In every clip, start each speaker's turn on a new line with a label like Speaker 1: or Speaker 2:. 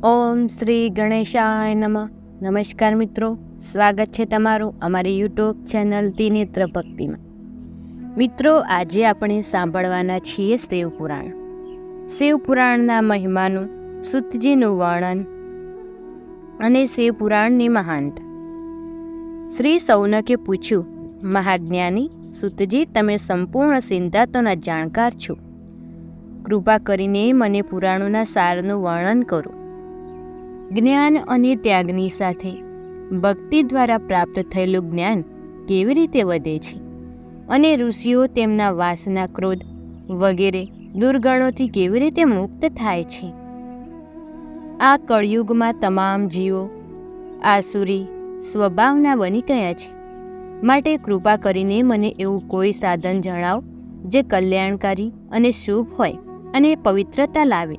Speaker 1: ઓમ શ્રી ગણેશાય નમઃ. નમસ્કાર મિત્રો, સ્વાગત છે તમારું અમારી યુટ્યુબ ચેનલ ત્રિનેત્ર ભક્તિમાં. મિત્રો, આજે આપણે સાંભળવાના છીએ શિવપુરાણ. શિવપુરાણના મહિમાનું, સુતજીનું વર્ણન અને શિવપુરાણની મહાનતા. શ્રી સૌનકે પૂછ્યું, મહાજ્ઞાની સુતજી, તમે સંપૂર્ણ સિદ્ધાંતોના જાણકાર છો. કૃપા કરીને મને પુરાણોના સારનું વર્ણન કરો. જ્ઞાન અને ત્યાગની સાથે ભક્તિ દ્વારા પ્રાપ્ત થયેલું જ્ઞાન કેવી રીતે વધે છે અને ઋષિઓ તેમના વાસના, ક્રોધ વગેરે દુર્ગણોથી કેવી રીતે મુક્ત થાય છે. આ કળયુગમાં તમામ જીવો આસુરી સ્વભાવના બની ગયા છે, માટે કૃપા કરીને મને એવું કોઈ સાધન જણાવો જે કલ્યાણકારી અને શુભ હોય અને પવિત્રતા લાવે.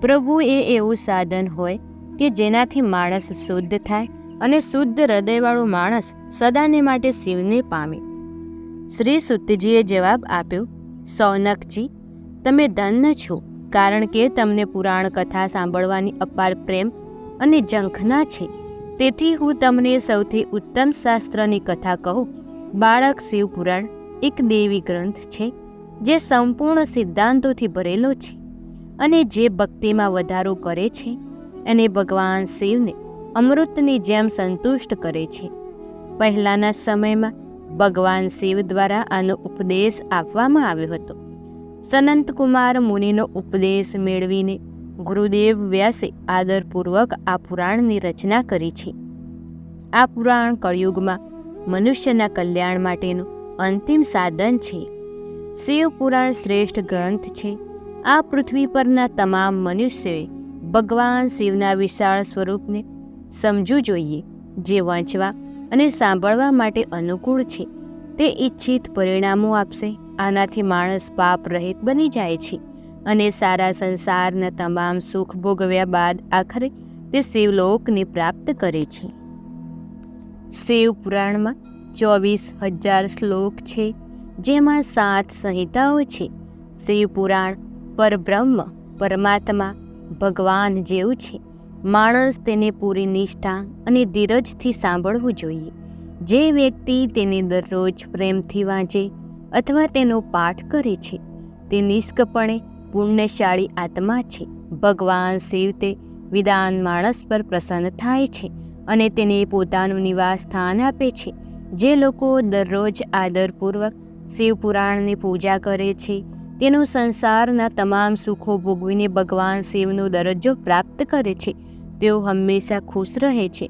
Speaker 1: પ્રભુ, એ એવું સાધન હોય કે જેનાથી માણસ શુદ્ધ થાય અને શુદ્ધ હૃદયવાળો માણસ સદાને માટે શિવને પામે. શ્રી સુતજીએ જવાબ આપ્યો, સૌનકજી, તમે ધન્ય છો, કારણ કે તમને પુરાણ કથા સાંભળવાની અપાર પ્રેમ અને ઝંખના છે. તેથી હું તમને સૌથી ઉત્તમ શાસ્ત્રની કથા કહું. બાળક શિવપુરાણ એક દેવી ગ્રંથ છે જે સંપૂર્ણ સિદ્ધાંતોથી ભરેલો છે અને જે ભક્તિમાં વધારો કરે છે અને ભગવાન શિવને અમૃતની જેમ સંતુષ્ટ કરે છે. પહેલાંના સમયમાં ભગવાન શિવ દ્વારા આનો ઉપદેશ આપવામાં આવ્યો હતો. સનંતકુમાર મુનિનો ઉપદેશ મેળવીને ગુરુદેવ વ્યાસે આદરપૂર્વક આ પુરાણની રચના કરી છે. આ પુરાણ કળયુગમાં મનુષ્યના કલ્યાણ માટેનું અંતિમ સાધન છે. શિવપુરાણ શ્રેષ્ઠ ગ્રંથ છે. આ પૃથ્વી પરના તમામ મનુષ્યોએ ભગવાન શિવના વિશાળ સ્વરૂપને સમજવું જોઈએ, જે વાંચવા અને સાંભળવા માટે અનુકૂળ છે. તે ઈચ્છિત પરિણામો આપશે. આનાથી માણસ પાપ રહિત બની જાય છે અને સારા સંસારના તમામ સુખ ભોગવ્યા બાદ આખરે તે શિવલોકને પ્રાપ્ત કરે છે. શિવપુરાણમાં 24,000 શ્લોક છે, જેમાં 7 સંહિતાઓ છે. શિવપુરાણ પરબ્રહ્મ, પરમાત્મા, ભગવાન જેવું છે. માણસ તેને પૂરી નિષ્ઠા અને ધીરજથી સાંભળવું જોઈએ. જે વ્યક્તિ તેને દરરોજ પ્રેમથી વાંચે અથવા તેનો પાઠ કરે છે તે નિષ્કપણે પુણ્યશાળી આત્મા છે. ભગવાન શિવ તે વિદ્વાન માણસ પર પ્રસન્ન થાય છે અને તેને પોતાનું નિવાસ સ્થાન આપે છે. જે લોકો દરરોજ આદરપૂર્વક શિવપુરાણની પૂજા કરે છે તેનું સંસારના તમામ સુખો ભોગવીને ભગવાન શિવનો દરજ્જો પ્રાપ્ત કરે છે. તેઓ હંમેશા ખુશ રહે છે.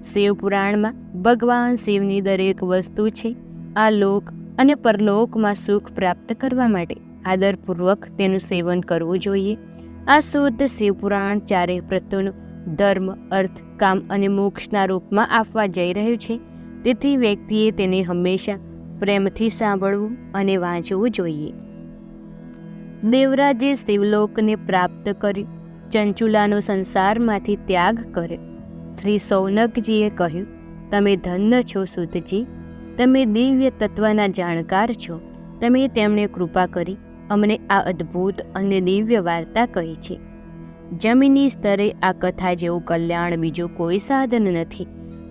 Speaker 1: શિવપુરાણમાં ભગવાન શિવની દરેક વસ્તુ છે. આ લોક અને પરલોકમાં સુખ પ્રાપ્ત કરવા માટે આદરપૂર્વક તેનું સેવન કરવું જોઈએ. આ શુદ્ધ શિવપુરાણ ચારે પ્રત્યેનું ધર્મ, અર્થ, કામ અને મોક્ષના રૂપમાં આપવા જઈ રહ્યું છે. તેથી વ્યક્તિએ તેને હંમેશા પ્રેમથી સાંભળવું અને વાંચવું જોઈએ. દેવરાજે શિવલોકને પ્રાપ્ત કર્યું. ચંચુલાનો સંસારમાંથી ત્યાગ કર્યો. શ્રી સૌનકજીએ કહ્યું, તમે ધન્ય છો સુતજી, તમે દિવ્ય તત્વના જાણકાર છો. તમે તેમણે કૃપા કરી અમને આ અદ્ભુત અને દિવ્ય વાર્તા કહી છે. જમીની સ્તરે આ કથા જેવું કલ્યાણ બીજું કોઈ સાધન નથી.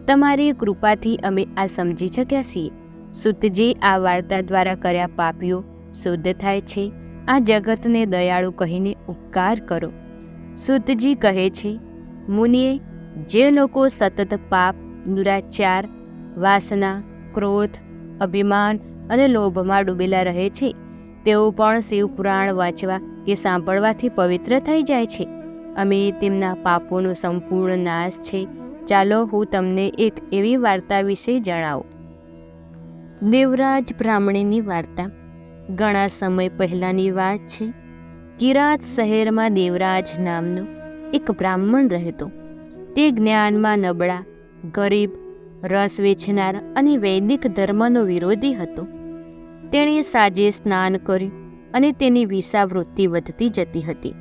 Speaker 1: તમારી કૃપાથી અમે આ સમજી શક્યા છીએ. સુતજી, આ વાર્તા દ્વારા કર્યા પાપીઓ શુદ્ધ થાય છે. આ જગતને દયાળુ કહીને ઉપકાર કરો. સુતજી કહે છે, મુનિએ, જે લોકો સતત પાપ, દુરાચાર, વાસના, ક્રોધ, અભિમાન અને લોભમાં ડૂબેલા રહે છે તેઓ પણ શિવપુરાણ વાંચવા કે સાંભળવાથી પવિત્ર થઈ જાય છે. અમે તેમના પાપોનો સંપૂર્ણ નાશ છે. ચાલો હું તમને એક એવી વાર્તા વિશે જણાવું. દેવરાજ બ્રાહ્મણીની વાર્તા. ઘણા સમય પહેલાંની વાત છે. કિરાત શહેરમાં દેવરાજ નામનો એક બ્રાહ્મણ રહેતો. તે જ્ઞાનમાં નબળા, ગરીબ, રસ વેચનાર અને વૈદિક ધર્મનો વિરોધી હતો. તેણે સાંજે સ્નાન કર્યું અને તેની વિષાવૃત્તિ વધતી જતી હતી.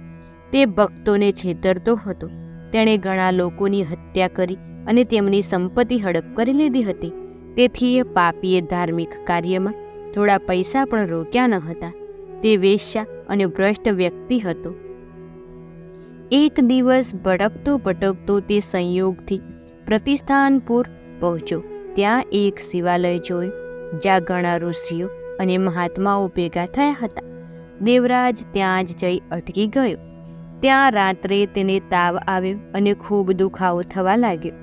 Speaker 1: તે ભક્તોને છેતરતો હતો. તેણે ઘણા લોકોની હત્યા કરી અને તેમની સંપત્તિ હડપ કરી લીધી હતી. તેથી એ પાપીએ ધાર્મિક કાર્યમાં થોડા પૈસા પણ રોક્યા ન હતા. તે વેશ્યા અને ભ્રષ્ટ વ્યક્તિ હતો. એક દિવસ ભટકતો ભટકતો તે સંયોગથી પ્રતિસ્થાનપુર પહોંચ્યો. ત્યાં એક શિવાલય જોયું, જ્યાં ઘણા ઋષિઓ અને મહાત્માઓ ભેગા થયા હતા. દેવરાજ ત્યાં જ જઈ અટકી ગયો. ત્યાં રાત્રે તેને તાવ આવ્યો અને ખૂબ દુખાવો થવા લાગ્યો.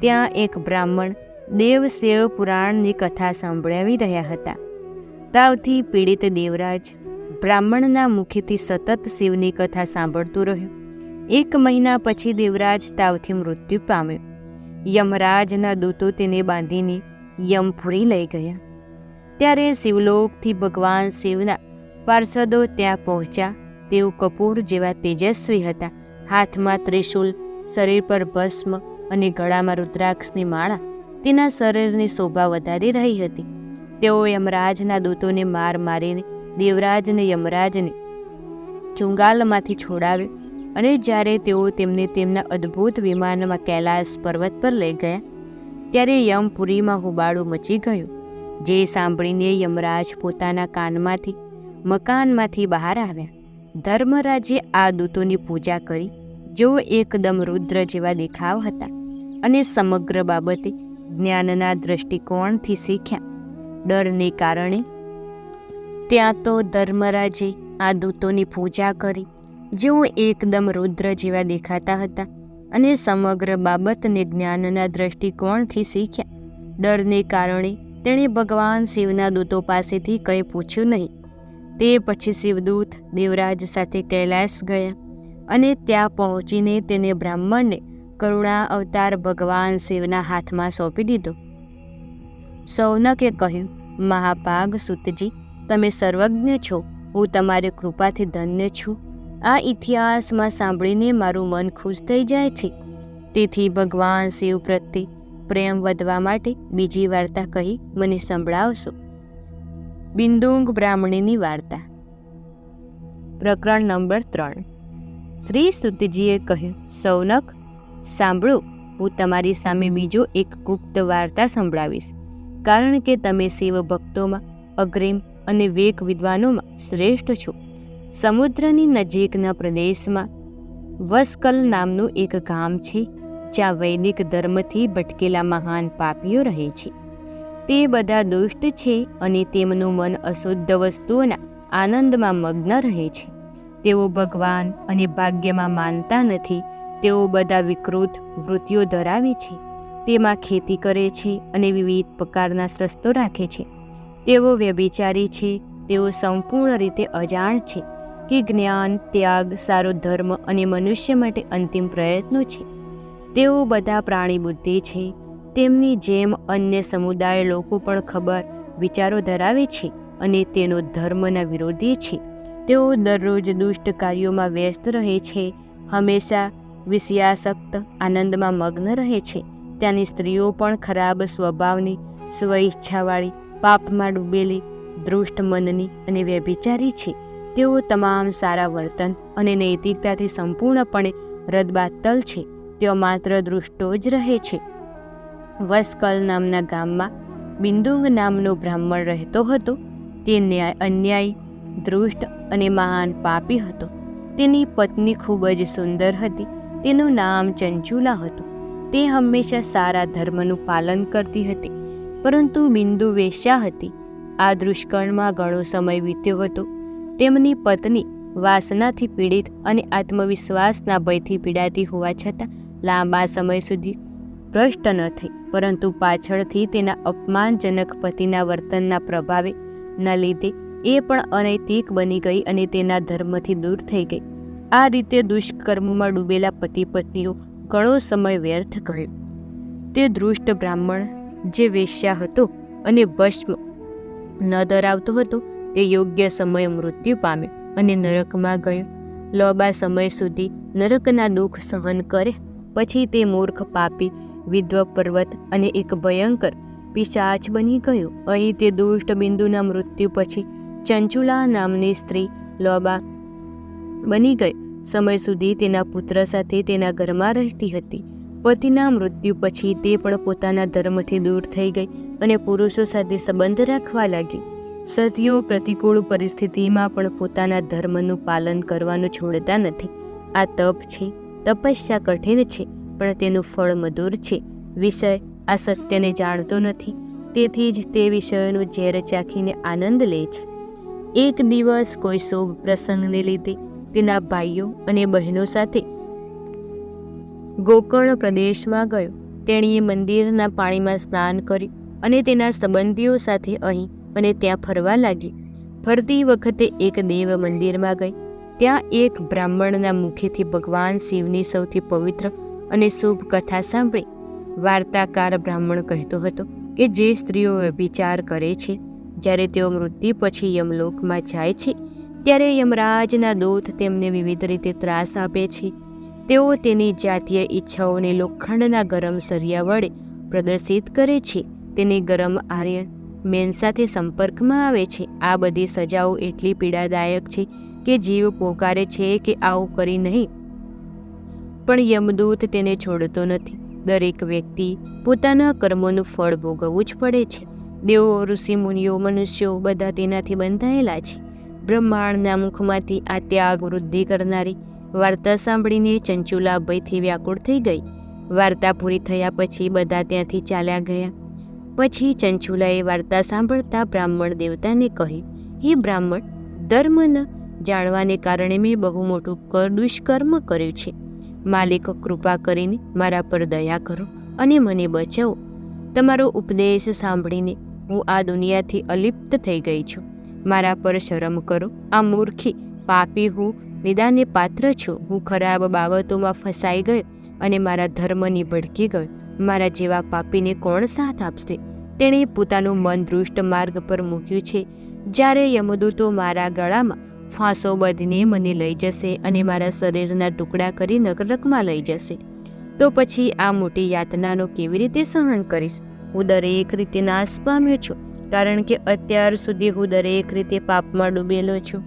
Speaker 1: ત્યાં એક બ્રાહ્મણ દેવશેવ પુરાણની કથા સંભળાવી રહ્યા હતા. તાવથી પીડિત દેવરાજ બ્રાહ્મણના મુખેથી સતત શિવની કથા સાંભળતો રહ્યો. 1 મહિના પછી દેવરાજ તાવથી મૃત્યુ પામ્યો. યમરાજના દૂતો તેને બાંધીને યમપુરી લઈ ગયા. ત્યારે શિવલોકથી ભગવાન શિવના પાર્ષદો ત્યાં પહોંચ્યા. તેઓ કપૂર જેવા તેજસ્વી હતા. હાથમાં ત્રિશૂલ, શરીર પર ભસ્મ અને ગળામાં રુદ્રાક્ષની માળા તેના શરીરની શોભા વધારી રહી હતી. તેઓ યમરાજના દૂતોને માર મારીને દેવરાજને યમરાજને ચુંગાલમાંથી છોડાવ્યો અને જ્યારે તેઓ તેમને તેમના અદ્ભુત વિમાનમાં કૈલાસ પર્વત પર લઈ ગયા ત્યારે યમપુરીમાં હોબાળો મચી ગયો. જે સાંભળીને યમરાજ પોતાના કાનમાંથી મકાનમાંથી બહાર આવ્યા. ધર્મરાજે આ દૂતોની પૂજા કરી, જેઓ એકદમ રુદ્ર જેવા દેખાવ હતા અને સમગ્ર બાબતે જ્ઞાનના દૃષ્ટિકોણથી શીખ્યા. ડરને કારણે ત્યાં તો ધર્મરાજે આ દૂતોની પૂજા કરી, જેઓ એકદમ રુદ્ર જેવા દેખાતા હતા અને સમગ્ર બાબતને જ્ઞાનના દૃષ્ટિકોણથી શીખ્યા. ડરને કારણે તેણે ભગવાન શિવના દૂતો પાસેથી કંઈ પૂછ્યું નહીં. તે પછી શિવદૂત દેવરાજ સાથે કૈલાસ ગયા અને ત્યાં પહોંચીને તેને બ્રાહ્મણને કરુણા અવતાર ભગવાન શિવના હાથમાં સોંપી દીધો. સૌનકે કહ્યું, મહાપાગ સુતજી, તમે સર્વજ્ઞ છો. હું તમારી કૃપાથી ધન્ય છું. આ ઇતિહાસમાં સાંભળીને મારું મન ખુશ થઈ જાય છે. તેથી ભગવાન શિવ પ્રત્યે પ્રેમ વધવા માટે બીજી વાર્તા કહી મને સંભળાવશો. બિંદુંગ બ્રાહ્મણીની વાર્તા. પ્રકરણ નંબર 3. શ્રી સુતજીએ કહ્યું, સૌનક, સાંભળો, હું તમારી સામે બીજો એક ગુપ્ત વાર્તા સંભળાવીશ. કારણ કે તમે શિવ ભક્તોમાં અગ્રીમ અને વેગ વિદ્વાનોમાં શ્રેષ્ઠ છો. સમુદ્રની નજીકના પ્રદેશમાં વસ્કલ નામનું એક ગામ છે, જ્યાં વૈદિક ધર્મથી ભટકેલા મહાન પાપીઓ રહે છે. તે બધા દુષ્ટ છે અને તેમનું મન અશુદ્ધ વસ્તુઓના આનંદમાં મગ્ન રહે છે. તેઓ ભગવાન અને ભાગ્યમાં માનતા નથી. તેઓ બધા વિકૃત વૃત્તિઓ ધરાવે છે. તેમાં ખેતી કરે છે અને વિવિધ પ્રકારના શસ્ત્રો રાખે છે. તેઓ વ્યભિચારી છે. તેઓ સંપૂર્ણ રીતે અજાણ છે કે જ્ઞાન, ત્યાગ, સારો ધર્મ અને મનુષ્ય માટે અંતિમ પ્રયત્નો છે. તેઓ બધા પ્રાણી બુદ્ધિ છે. તેમની જેમ અન્ય સમુદાય લોકો પણ ખબર વિચારો ધરાવે છે અને તેનો ધર્મના વિરોધી છે. તેઓ દરરોજ દુષ્ટ કાર્યોમાં વ્યસ્ત રહે છે. હંમેશા વિષયાસક્ત આનંદમાં મગ્ન રહે છે. ત્યાંની સ્ત્રીઓ પણ ખરાબ સ્વભાવની, સ્વઈચ્છાવાળી, પાપમાં ડૂબેલી, દૃષ્ટ મનની અને વ્યભિચારી છે. તેઓ તમામ સારા વર્તન અને નૈતિકતાથી સંપૂર્ણપણે રદબાતલ છે. તેઓ માત્ર દૃષ્ટો જ રહે છે. વસ્કલ નામના ગામમાં બિંદુંગ નામનો બ્રાહ્મણ રહેતો હતો. તે અન્યાયી, દૃષ્ટ અને મહાન પાપી હતો. તેની પત્ની ખૂબ જ સુંદર હતી. તેનું નામ ચંચુલા હતું. તે હંમેશા સારા ધર્મનું પાલન કરતી હતી, પરંતુ બિંદુ વેશ્યા હતી. આ દુષ્કર્મમાં ઘણો સમય વીત્યો હતો. તેમની પત્ની વાસનાથી પીડિત અને આત્મવિશ્વાસના ભયથી પીડાતી હોવા છતાં લાંબા સમય સુધી ભ્રષ્ટ ન થઈ, પરંતુ પાછળથી તેના અપમાનજનક પતિના વર્તનના પ્રભાવે ના લીધે એ પણ અનૈતિક બની ગઈ અને તેના ધર્મથી દૂર થઈ ગઈ. આ રીતે દુષ્કર્મમાં ડૂબેલા પતિ પત્નીઓ ઘણો સમય વ્યર્થ ગયો. તે દુષ્ટ બ્રાહ્મણ જે વેશ્યા હતો અને ભસ્મ ન ધરાવતો હતો, તે યોગ્ય સમયે મૃત્યુ પામ્યો અને નરકમાં ગયો. લાંબા સમય સુધી નરકના દુઃખ સહન કરે પછી તે મૂર્ખ, પાપી, વિધ્વ પર્વત અને એક ભયંકર પિશાચ બની ગયો. અહીં તે દુષ્ટ બિંદુના મૃત્યુ પછી ચંચુલા નામની સ્ત્રી લોબા બની ગઈ. સમય સુધી તેના પુત્ર સાથે તેના ઘરમાં રહેતી હતી. પતિના મૃત્યુ પછી તે પણ પોતાના ધર્મથી દૂર થઈ ગઈ અને પુરુષો સાથે સંબંધ રાખવા લાગી. સતીઓ પ્રતિકૂળ પરિસ્થિતિમાં પણ પોતાના ધર્મનું પાલન કરવાનું છોડતા નથી. આ તપ છે, તપસ્યા કઠિન છે, પણ તેનું ફળ મધુર છે. વિષય આ સત્યને જાણતો નથી, તેથી જ તે વિષયોનું ઝેર ચાખીને આનંદ લે છે. એક દિવસ કોઈ શુભ પ્રસંગને લીધે તેના ભાઈઓ અને બહેનો સાથે ગોકર્ણ પ્રદેશમાં ગયો. તેણીએ મંદિરના પાણીમાં સ્નાન કર્યું અને તેના સંબંધીઓ સાથે અહીં અને ત્યાં ફરવા લાગી. ફરતી વખતે એક દેવ મંદિરમાં ગઈ. ત્યાં એક બ્રાહ્મણના મુખેથી ભગવાન શિવની સૌથી પવિત્ર અને શુભ કથા સાંભળી. વાર્તાકાર બ્રાહ્મણ કહેતો હતો કે જે સ્ત્રીઓ વ્યભિચાર કરે છે, જ્યારે તેઓ મૃત્યુ પછી યમલોકમાં જાય છે, ત્યારે યમરાજના દૂત તેમને વિવિધ રીતે ત્રાસ આપે છે. તેઓ તેની જાતીય ઈચ્છાઓને લોખંડના ગરમ સરિયા વડે પ્રદર્શિત કરે છે. તેની ગરમ આર્યન મેન સાથે સંપર્કમાં આવે છે. આ બધી સજાઓ એટલી પીડાદાયક છે કે જીવ પોકારે છે કે આવું કરી નહીં, પણ યમદૂત તેને છોડતો નથી. દરેક વ્યક્તિ પોતાના કર્મોનું ફળ ભોગવવું જ પડે છે. દેવો, ઋષિમુનિઓ, મનુષ્યો બધા તેનાથી બંધાયેલા છે. બ્રહ્માંડના મુખમાંથી આ ત્યાગ વૃદ્ધિ કરનારી વાર્તા સાંભળીને ચંચુલા ભયથી વ્યાકુળ થઈ ગઈ. વાર્તા પૂરી થયા પછી બધા ત્યાંથી ચાલ્યા ગયા. પછી ચંચુલાએ વાર્તા સાંભળતા બ્રાહ્મણ દેવતાને કહ્યું, હે બ્રાહ્મણ, ધર્મ ન જાણવાને કારણે મેં બહુ મોટું દુષ્કર્મ કર્યું છે. માલિક, કૃપા કરીને મારા પર દયા કરો અને મને બચાવો. તમારો ઉપદેશ સાંભળીને હું આ દુનિયાથી અલિપ્ત થઈ ગઈ છું. મારા પર શરમ કરો. આ મૂર્ખી પાપી હું નિદાનને પાત્ર છું. હું ખરાબ બાબતોમાં ફસાઈ ગયો અને મારા ધર્મની ભડકી ગયો. મારા જેવા પાપીને કોણ સાથ આપશે? તેણે પોતાનું મન દુષ્ટ માર્ગ પર મૂક્યું છે. જ્યારે યમદૂતો મારા ગળામાં ફાંસો બાંધીને મને લઈ જશે અને મારા શરીરના ટુકડા કરી નરકમાં લઈ જશે, તો પછી આ મોટી યાતનાનો કેવી રીતે સહન કરીશ? હું દરેક રીતે નાશ પામ્યો છું, કારણ કે અત્યાર સુધી હું દરેક રીતે પાપમાં ડૂબેલો છું.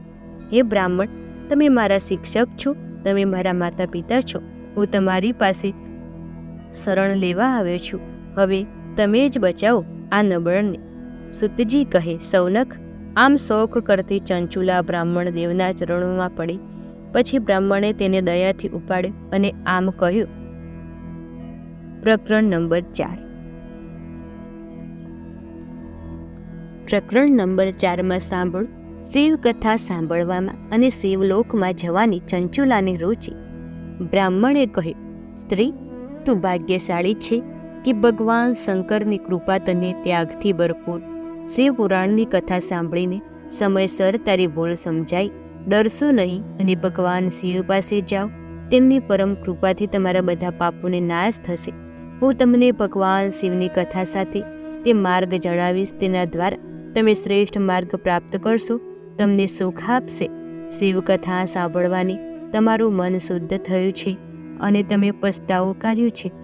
Speaker 1: હે બ્રાહ્મણ, તમે મારા શિક્ષક છો, તમે મારા માતા પિતા છો. હું તમારી પાસે શરણ લેવા આવ્યો છું. હવે તમે જ બચાવો આ નબળને. સુતજી કહે, સૌનક. આમ શોક કરતી ચંચુલા બ્રાહ્મણ દેવના ચરણોમાં પડી. પછી બ્રાહ્મણે તેને દયાથી ઉપાડ્યો અને આમ કહ્યું. પ્રકરણ નંબર 4. પ્રકરણ નંબર 4માં સાંભળો. શિવ કથા સાંભળવામાં અને શિવલોકમાં જવાની ચંચુલાની રુચિ. બ્રાહ્મણે કહ્યું, સ્ત્રી, તું ભાગ્યશાળી છે કે ભગવાન શંકરની કૃપા તને ત્યાગથી ભરપૂર શિવ પુરાણની કથા સાંભળીને સમયસર તારી ભૂલ સમજાઈ. ડરશો નહીં અને ભગવાન શિવ પાસે જાઓ. તેમની પરમ કૃપાથી તમારા બધા પાપોને નાશ થશે. હું તમને ભગવાન શિવની કથા સાથે તે માર્ગ જણાવીશ. તેના દ્વારા તમે શ્રેષ્ઠ માર્ગ પ્રાપ્ત કરશો. તમને સુખ આપશે. શિવ કથા સાંભળવાની તમારું મન શુદ્ધ થયું છે અને તમે પસ્તાવો કર્યો છે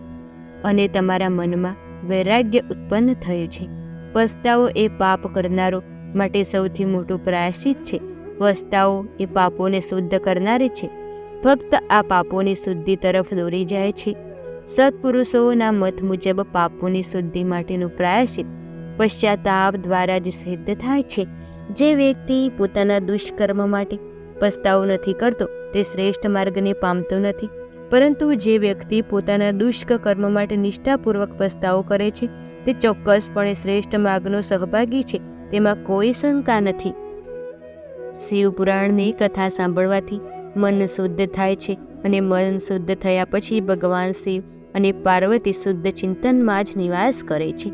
Speaker 1: અને તમારા મનમાં વૈરાગ્ય ઉત્પન્ન થયું છે. પસ્તાવો એ પાપ કરનારો માટે સૌથી મોટું પ્રાયશ્ચિત છે. પસ્તાવો એ પાપોને શુદ્ધ કરનારી છે. ફક્ત આ પાપોની શુદ્ધિ તરફ દોરી જાય છે. સત્પુરુષોના મત મુજબ પાપોની શુદ્ધિ માટેનું પ્રાયશ્ચિત પશ્ચાતાપ દ્વારા જ સિદ્ધ થાય છે. જે વ્યક્તિ પોતાના દુષ્કર્મ માટે પસ્તાવો નથી કરતો તે શ્રેષ્ઠ માર્ગને પામતો નથી, પરંતુ જે વ્યક્તિ પોતાના દુષ્કર્મ માટે નિષ્ઠાપૂર્વક પસ્તાવો કરે છે તે ચોક્કસપણે શ્રેષ્ઠ માર્ગનો સહભાગી છે. તેમાં કોઈ શંકા નથી. શિવ પુરાણની કથા સાંભળવાથી મન શુદ્ધ થાય છે અને મન શુદ્ધ થયા પછી ભગવાન શિવ અને પાર્વતી શુદ્ધ ચિંતનમાં જ નિવાસ કરે છે.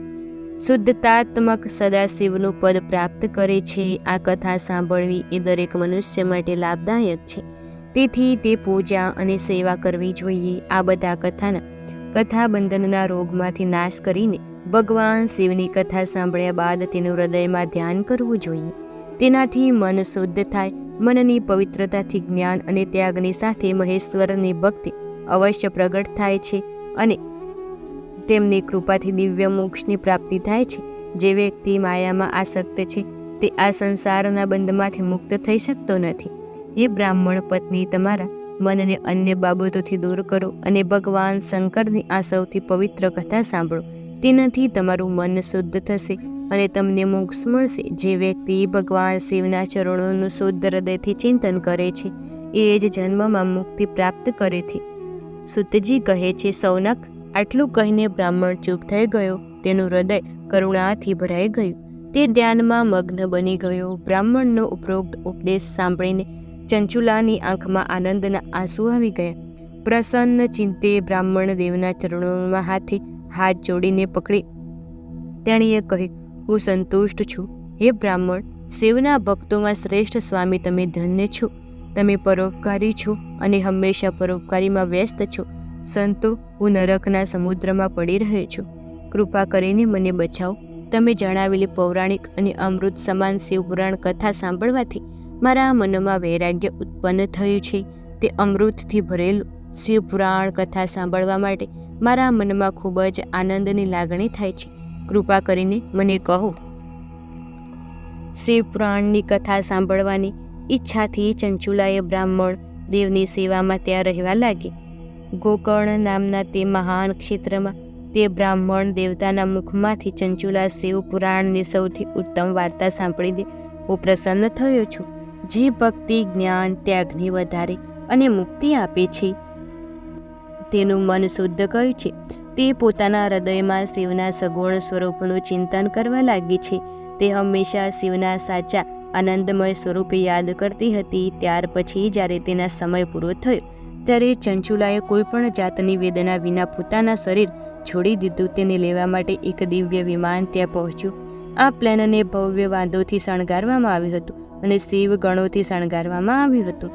Speaker 1: શુદ્ધતાત્મક સદાશિવનું પદ પ્રાપ્ત કરે છે. આ કથા સાંભળવી એ દરેક મનુષ્ય માટે લાભદાયક છે. તેથી તે પૂજા અને સેવા કરવી જોઈએ. આ બધા કથાબંધનના રોગમાંથી નાશ કરીને ભગવાન શિવની કથા સાંભળ્યા બાદ તેનું હૃદયમાં ધ્યાન કરવું જોઈએ. તેનાથી મન શુદ્ધ થાય. મનની પવિત્રતાથી જ્ઞાન અને ત્યાગની સાથે મહેશ્વરની ભક્તિ અવશ્ય પ્રગટ થાય છે અને તેમની કૃપાથી દિવ્ય મોક્ષની પ્રાપ્તિ થાય છે. જે વ્યક્તિ માયામાં આસક્ત છે તે આ સંસારના બંધમાંથી મુક્ત થઈ શકતો નથી. એ બ્રાહ્મણ પત્ની, તમારા મનને અન્ય બાબતોથી દૂર કરો અને ભગવાન શંકરની આ સૌથી પવિત્ર કથા સાંભળો. તેનાથી તમારું મન શુદ્ધ થશે અને તમને મોક્ષ મળશે. જે વ્યક્તિ ભગવાન શિવના ચરણોનું શુદ્ધ હૃદયથી ચિંતન કરે છે એ જ જન્મમાં મુક્તિ પ્રાપ્ત કરે છે. સૂતજી કહે છે, સૌનક, આટલું કહીને બ્રાહ્મણ ચૂપ થઈ ગયો. તેનું હૃદય કરુણાથી ભરાઈ ગયું. તે ધ્યાનમાં મગ્ન બની ગયો. બ્રાહ્મણનો ઉપરોક્ત ઉપદેશ સાંભળીને ચંચુલાની આંખમાં આનંદના આંસુ આવી ગયા. પ્રસન્ન ચિંતે બ્રાહ્મણ દેવના ચરણોમાં હાથ જોડીને પકડી તેણીએ કહ્યું, હું સંતુષ્ટ છું. હે બ્રાહ્મણ, શિવના ભક્તોમાં શ્રેષ્ઠ સ્વામી, તમે ધન્ય છો. તમે પરોપકારી છો અને હંમેશા પરોપકારીમાં વ્યસ્ત છો. સંતો, હું નરકના સમુદ્રમાં પડી રહ્યો છું. કૃપા કરીને મને બચાવો. તમે જણાવેલી પૌરાણિક અને અમૃત સમાન શિવપુરાણ કથા સાંભળવાથી મારા મનમાં વૈરાગ્ય ઉત્પન્ન થયું છે. તે અમૃતથી ભરેલું શિવપુરાણ કથા સાંભળવા માટે મારા મનમાં ખૂબ જ આનંદની લાગણી થાય છે. કૃપા કરીને મને કહો. શિવપુરાણની કથા સાંભળવાની ઈચ્છાથી ચંચુલાએ બ્રાહ્મણ દેવની સેવામાં ત્યાં રહેવા લાગી. ગોકર્ણ નામના તે મહાન ક્ષેત્રમાં તે બ્રાહ્મણ દેવતાના મુખમાંથી ચંચુલા શિવપુરાણની સૌથી ઉત્તમ વાર્તા સાંભળીને હું પ્રસન્ન થયો છું. જે ભક્તિ, જ્ઞાન, ત્યાગને વધારે અને મુક્તિ આપે છે, તેનું મન શુદ્ધ ગયું છે. તે પોતાના હૃદયમાં શિવના સગુણ સ્વરૂપનું ચિંતન કરવા લાગી છે. તે હંમેશા શિવના સાચા આનંદમય સ્વરૂપે યાદ કરતી હતી. ત્યાર પછી જ્યારે તેના સમય પૂરો થયો ત્યારે ચંચુલાએ કોઈ પણ જાતની વેદના વિના પોતાના શરીર છોડી દીધું. તેને લેવા માટે એક દિવ્ય વિમાન ત્યાં પહોંચ્યું. આ પ્લેનને ભવ્ય વાંદોથી શણગારવામાં આવ્યું હતું અને શિવ ગણોથી શણગારવામાં આવ્યું હતું.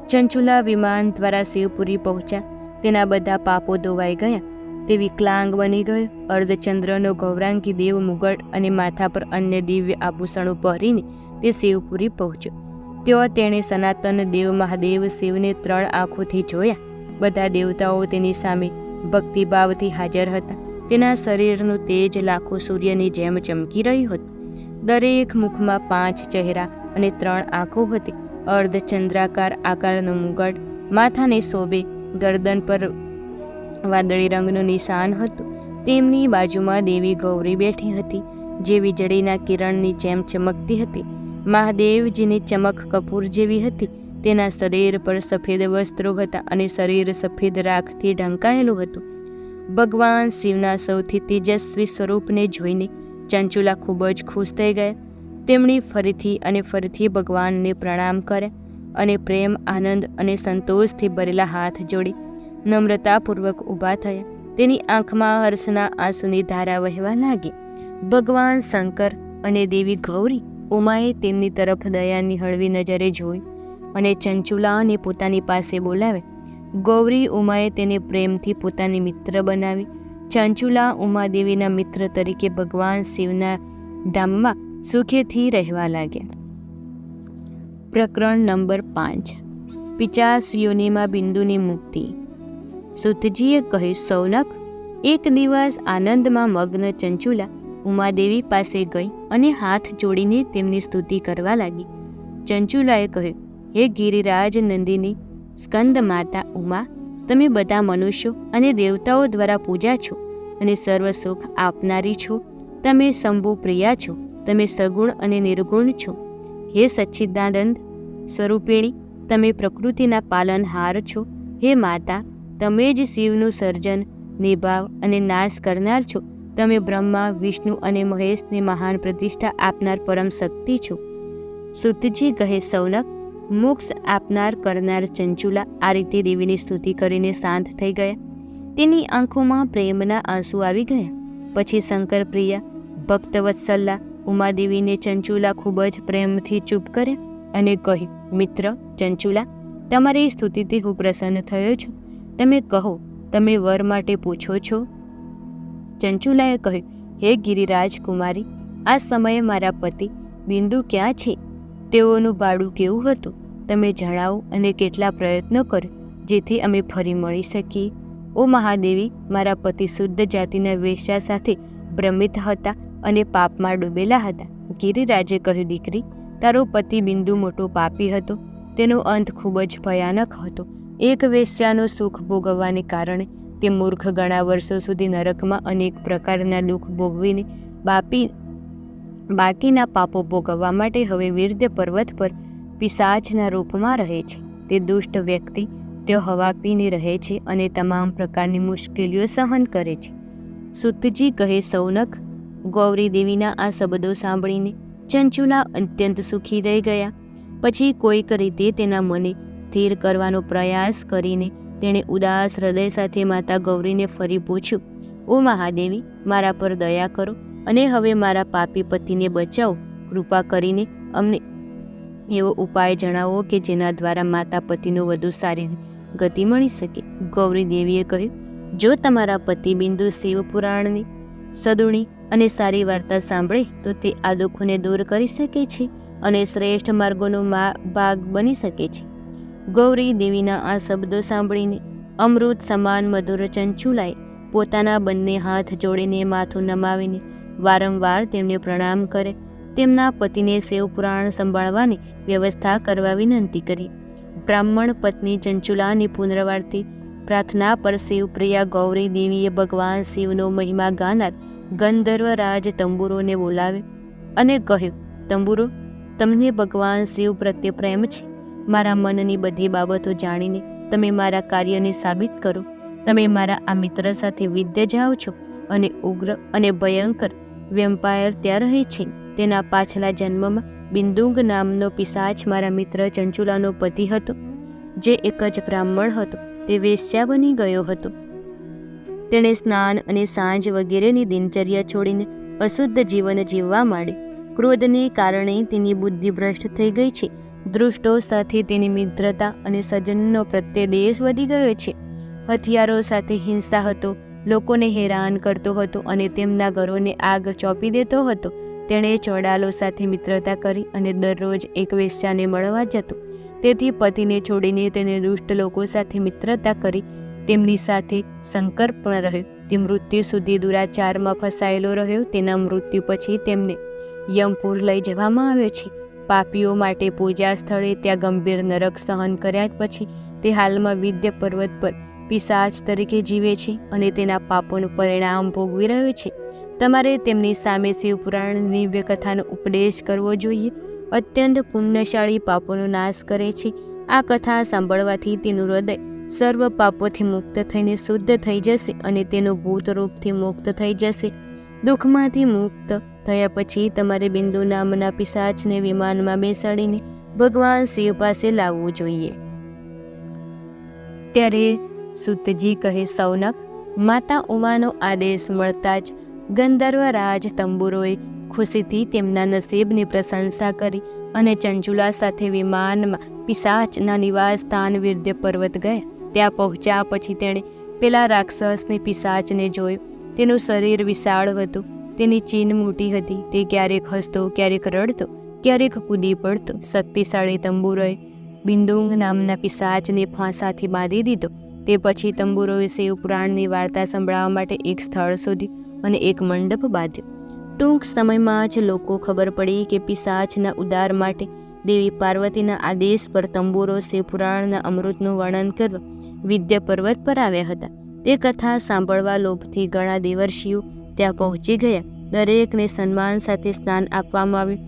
Speaker 1: ચંચુલા વિમાન દ્વારા શિવપુરી પહોંચ્યા. તેના બધા પાપો ધોવાઈ ગયા. તે વિકલાંગ બની ગયો. અર્ધચંદ્રનો ગૌરાંગી દેવ મુગટ અને માથા પર અન્ય દિવ્ય આભૂષણો પહેરીને તે શિવપુરી પહોંચ્યો. ત્યાં તેણે સનાતન દેવ મહાદેવ શિવને 3 આંખોથી જોયા. બધા દેવતાઓ તેની સામે ભક્તિભાવથી હાજર હતા. તેના શરીરનું તેજ લાખો સૂર્યની જેમ ચમકી રહ્યું હતું. દરેક મુખમાં 5 ચહેરા અને 3 આંખો હતી. અર્ધચંદ્રાકાર આકારનો મુગટ માથાને શોભે. ગરદન પર વાદળી રંગનું નિશાન હતું. તેમની બાજુમાં દેવી ગૌરી બેઠી હતી, જે વીજળીના કિરણની જેમ ચમકતી હતી. મહાદેવજીની ચમક કપૂર જેવી હતી. તેના શરીર પર સફેદ વસ્ત્રો હતા અને શરીર સફેદ રાખથી ઢંકાયેલું હતું. ભગવાન શિવના સૌથી તેજસ્વી સ્વરૂપને જોઈને ચંચુલા ખૂબ જ ખુશ થઈ ગયા. તેમણે ફરીથી ભગવાનને પ્રણામ કર્યા અને પ્રેમ, આનંદ અને સંતોષથી ભરેલા હાથ જોડી નમ્રતાપૂર્વક ઊભા થયા. તેની આંખમાં હર્ષના આંસુની ધારા વહેવા લાગી. ભગવાન શંકર અને દેવી ગૌરી ઉમાએ તેમની તરફ દયાની હળવી નજરે જોઈ અને ચંચુલાને પોતાની પાસે બોલાવે. ગૌરી ઉમાએ તેને પ્રેમથી પોતાની મિત્ર બનાવી. ચંચુલા ઉમાદેવીના મિત્ર તરીકે ભગવાન શિવના ધામમાં સુખેથી રહેવા લાગ્યા. પ્રકરણ નંબર 5. પિચાસ યોનિમાં બિંદુની મુક્તિ. સૂતજીએ કહ્યું, સૌનક, એક દિવસ આનંદમાં મગ્ન ચંચુલા ઉમાદેવી પાસે ગઈ અને હાથ જોડીને તેમની સ્તુતિ કરવા લાગી. ચંચુલાએ કહ્યું, હે ગિરિરાજ નંદિની સ્કંદ માતા ઉમા, તમે બધા મનુષ્યો અને દેવતાઓ દ્વારા પૂજા છો અને સર્વ સુખ આપનારી છો. તમે શંભુ પ્રિયા છો. તમે સગુણ અને નિર્ગુણ છો. હે સચ્ચિદાનંદ સ્વરૂપિણી, તમે પ્રકૃતિના પાલનહાર છો. હે માતા, તમે જ શિવનું સર્જન, નિભાવ અને નાશ કરનાર છો. તમે બ્રહ્મા, વિષ્ણુ અને મહેશને મહાન પ્રતિષ્ઠા આપનાર પરમ શક્તિ છો. સૂતજી કહે, સૌનક, મોક્ષ આપનાર કરનાર ચંચુલા આ રીતે દેવીની સ્તુતિ કરીને શાંત થઈ ગયા. તેની આંખોમાં પ્રેમના આંસુ આવી ગયા. પછી શંકર પ્રિયા ભક્તવત્સલા ઉમાદેવીને ચંચુલા ખૂબ જ પ્રેમથી ચૂપ કર્યા અને કહ્યું, મિત્ર ચંચુલા, તમારી સ્તુતિથી હું પ્રસન્ન થયો છું. તમે કહો, તમે વર માટે પૂછો છો? ચંચુલાએ કહ્યું, હે ગિરિરાજ કુમારી, આ સમયે મારા પતિ બિંદુ ક્યાં છે? તેઓનું ભાડું કેવું હતું? તમે જણાવો અને કેટલા પ્રયત્નો કરો જેથી અમે ફરી મળી શકીએ. ઓ મહાદેવી, મારા પતિ શુદ્ધ જાતિના વેશ્યા સાથે ભ્રમિત હતા અને પાપમાં ડૂબેલા હતા. ગિરિરાજે કહ્યું, દીકરી, તારો પતિ બિંદુ મોટો પાપી હતો. તેનો અંત ખૂબ જ ભયાનક હતો. એક વેશ્યાનું સુખ ભોગવવાને કારણે તે મૂર્ખ ઘણા વર્ષો સુધી નરકમાં અનેક પ્રકારના દુઃખ ભોગવીને બાકીના પાપો ભોગવવા માટે હવે વિરદ્ય પર્વત પર પિશાચના રૂપમાં રહે છે. તે દુષ્ટ વ્યક્તિ તે હવા પીને રહે છે અને તમામ પ્રકારની મુશ્કેલીઓ સહન કરે છે. સૂતજી કહે, સૌનક, ગૌરી દેવીના આ શબ્દો સાંભળીને ચંચુલા અત્યંત સુખી થઈ ગયા. પછી કોઈક રીતે તેના મને સ્થિર કરવાનો પ્રયાસ કરીને તેણે ઉદાસ હૃદય સાથે માતા ગૌરીને ફરી પૂછ્યું, ઓ મહાદેવી, મારા પર દયા કરો અને હવે મારા પાપી પતિને બચાવો. કૃપા કરીને અમને એવો ઉપાય જણાવો કે જેના દ્વારા માતા પતિનો વધુ સારી ગતિ મળી શકે. ગૌરી દેવીએ કહ્યું, જો તમારા પતિ બિંદુ શિવ પુરાણની સદુણી અને સારી વાર્તા સાંભળે તો તે આ દુઃખોને દૂર કરી શકે છે અને શ્રેષ્ઠ માર્ગોનો ભાગ બની શકે છે. ગૌરી દેવીના આ શબ્દો સાંભળીને અમૃત સમાન મધુર ચંચુલાએ પોતાના બંને હાથ જોડીને માથું નમાવીને વારંવાર તેમને પ્રણામ કરે તેમના પતિને શિવપુરાણ સંભાળવાની વ્યવસ્થા કરવા વિનંતી કરી. બ્રાહ્મણ પત્ની ચંચુલાની પુનરાવર્તિત પ્રાર્થના પર શિવપ્રિયા ગૌરી દેવીએ ભગવાન શિવનો મહિમા ગાનાર ગંધર્વરાજ તંબુરોને બોલાવે અને કહ્યું, તંબુરો, તમને ભગવાન શિવ પ્રત્યે પ્રેમ છે. મારા મનની બધી બાબતો જાણીને તમે મારા કાર્યને સાબિત કરો. તમે મારા આ મિત્ર સાથે વિદ્ય જાઓ છો અને ઉગ્ર અને ભયંકર વેમ્પાયર ત્યાં રહે છે. તેના પાછલા જન્મમાં બિંદુંગ નામનો પિશાચ મારા મિત્ર ચંચુલાનો પતિ હતો, જે એક જ બ્રાહ્મણ હતો. તે વેશ્યા બની ગયો હતો. તેણે સ્નાન અને સાંજ વગેરેની દિનચર્યા છોડીને અશુદ્ધ જીવન જીવવા માંડી. ક્રોધને કારણે તેની બુદ્ધિ ભ્રષ્ટ થઈ ગઈ છે. દૃષ્ટો સાથે તેની મિત્રતા અને સજ્જનનો પ્રત્યે દેશ વધી ગયો છે. હથિયારો સાથે હિંસા હતો, લોકોને હેરાન કરતો હતો અને તેમના ઘરોને આગ ચોંપી દેતો હતો. તેણે ચોડાલો સાથે મિત્રતા કરી અને દરરોજ એક વેશ્યાને મળવા જતો. તેથી પતિને છોડીને તેને દુષ્ટ લોકો સાથે મિત્રતા કરી તેમની સાથે સંકર પણ રહ્યો. તે મૃત્યુ સુધી દુરાચારમાં ફસાયેલો રહ્યો. તેના મૃત્યુ પછી તેમને યમપુર લઈ જવામાં આવ્યો છે. પાપીઓ માટે પૂજા સ્થળે ત્યાં ગંભીર નરક સહન કર્યા પછી તે હાલમાં વિદ્ય પર્વત પર પિશાચ તરીકે જીવે છે અને તેના પાપોનું પરિણામ ભોગવી રહ્યો છે. તમારે તેમની સામે શિવપુરાણની દિવ્ય કથાનો ઉપદેશ કરવો જોઈએ. અત્યંત પુણ્યશાળી પાપોનો નાશ કરે છે. આ કથા સાંભળવાથી તેનું હૃદય સર્વ પાપોથી મુક્ત થઈને શુદ્ધ થઈ જશે અને તેનું ભૂતરૂપથી મુક્ત થઈ જશે. દુઃખમાંથી મુક્ત થયા પછી તમારે બિંદુ નામના પિશાચને વિમાનમાં બેસાડીને ભગવાન શિવ પાસે લાવવું જોઈએ. ત્યારે સૂતજી કહે, સૌનક, માતા ઉમાનો આદેશ મળતા જ ગંધર્વરાજ તંબુરોએ ખુશીથી તેમના નસીબની પ્રશંસા કરી અને ચંચુલા સાથે વિમાનમાં પિશાચના નિવાસ સ્થાન વિદ્ય પર્વત ગયા. ત્યાં પહોંચ્યા પછી તેણે પેલા રાક્ષસને પિશાચને જોયું. તેનું શરીર વિશાળ હતું, તેની ચીન મોટી હતી. તે ક્યારેક હસતો, ક્યારેક રડતો, ક્યારેક કૂદી પડતો. શક્તિશાળી તંબુરોએ બિંદુંગ નામના પિશાચને ફાંસાથી બાંધી દીધો. તે પછી તંબુરોએ શિવપુરાણની વાર્તા સંભળાવવા માટે એક સ્થળ શોધ્યું અને એક મંડપ બાંધ્યો. ટૂંક સમયમાં જ લોકો ખબર પડી કે પિશાચના ઉદ્ધાર માટે દેવી પાર્વતીના આદેશ પર તંબુરો શિવપુરાણના અમૃતનું વર્ણન કરવા વિદ્ય પર્વત પર આવ્યા હતા. તે કથા સાંભળવા લોભથી ઘણા દેવર્ષિઓ ત્યાં પહોંચી ગયા. દરેકને સન્માન સાથે સ્નાન આપવામાં આવ્યું.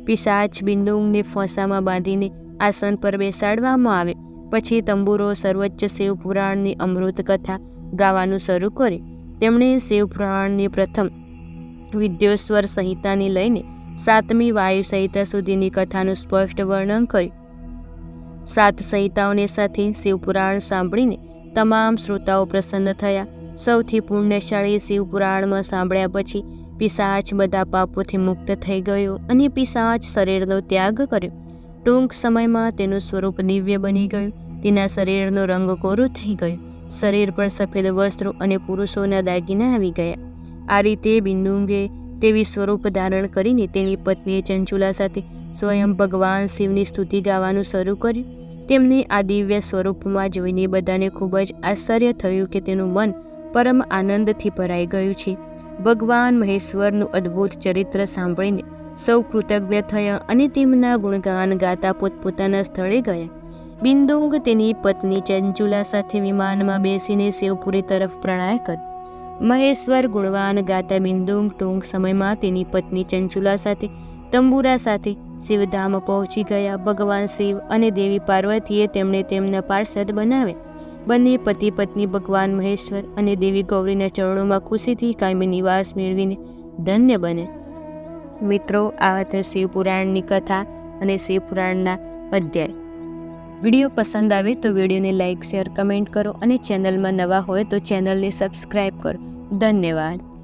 Speaker 1: પિશાચ બિંદુંગને ફોસામાં બાંધીને આસન પર બેસાડવામાં આવે. પછી તંબુરો સર્વોચ્ચ શિવપુરાણની અમૃત કથા ગાવાનું શરૂ કર્યું. તેમણે શિવપુરાણની પ્રથમ વિદ્યોસ્વર સંહિતાની લઈને 7મી વાયુ સંહિતા સુધીની કથાનું સ્પષ્ટ વર્ણન કર્યું. 7 સંહિતાઓને સાથે શિવપુરાણ સાંભળીને તમામ શ્રોતાઓ પ્રસન્ન થયા. સૌથી પુણ્યશાળી શિવપુરાણમાં સાંભળ્યા પછી પિશાચ બધા પાપોથી મુક્ત થઈ ગયો અને પિશાચ શરીરનો ત્યાગ કર્યો. ટૂંક સમયમાં તેનું સ્વરૂપ દિવ્ય બની ગયું. તેના શરીરનો રંગ કોરો થઈ ગયો. શરીર પર સફેદ વસ્ત્રો અને પુરુષોના દાગીના આવી ગયા. આ રીતે બિંદુંગે તેવી સ્વરૂપ ધારણ કરીને તેની પત્નીએ ચંચુલા સાથે સ્વયં ભગવાન શિવની સ્તુતિ ગાવાનું શરૂ કર્યું. તેમને આ દિવ્ય સ્વરૂપમાં જોઈને બધાને ખૂબ જ આશ્ચર્ય થયું કે તેનું મન પરમ આનંદથી ભરાઈ ગયું છે. ભગવાન મહેશ્વરનું અદ્ભુત ચરિત્ર સાંભળીને સૌ કૃતજ્ઞ થયા અને તેમના ગુણગાન ગાતા પોતપોતાના સ્થળે ગયા. બિંદુંગ તેની પત્ની ચંચુલા સાથે વિમાનમાં બેસીને શિવપુરી તરફ પ્રયાણ કર્યો. મહેશ્વર ગુણવાન ગાતા બિંદુંગ ટૂંક સમયમાં તેની પત્ની ચંચુલા સાથે તંબુરા સાથે શિવધામ પહોંચી ગયા. ભગવાન શિવ અને દેવી પાર્વતીએ તેમને તેમના પાર્ષદ બનાવે. બંને પતિ પત્ની ભગવાન મહેશ્વર અને દેવી ગૌરીના ચરણોમાં ખુશીથી કાયમી નિવાસ મેળવીને ધન્ય બને. મિત્રો, આ હતી શિવપુરાણની કથા અને શિવપુરાણના અધ્યાય. વિડીયો પસંદ આવે તો વિડીયોને લાઇક, શેર, કમેન્ટ કરો અને ચેનલમાં નવા હોય તો ચેનલને સબસ્ક્રાઈબ કરો. ધન્યવાદ.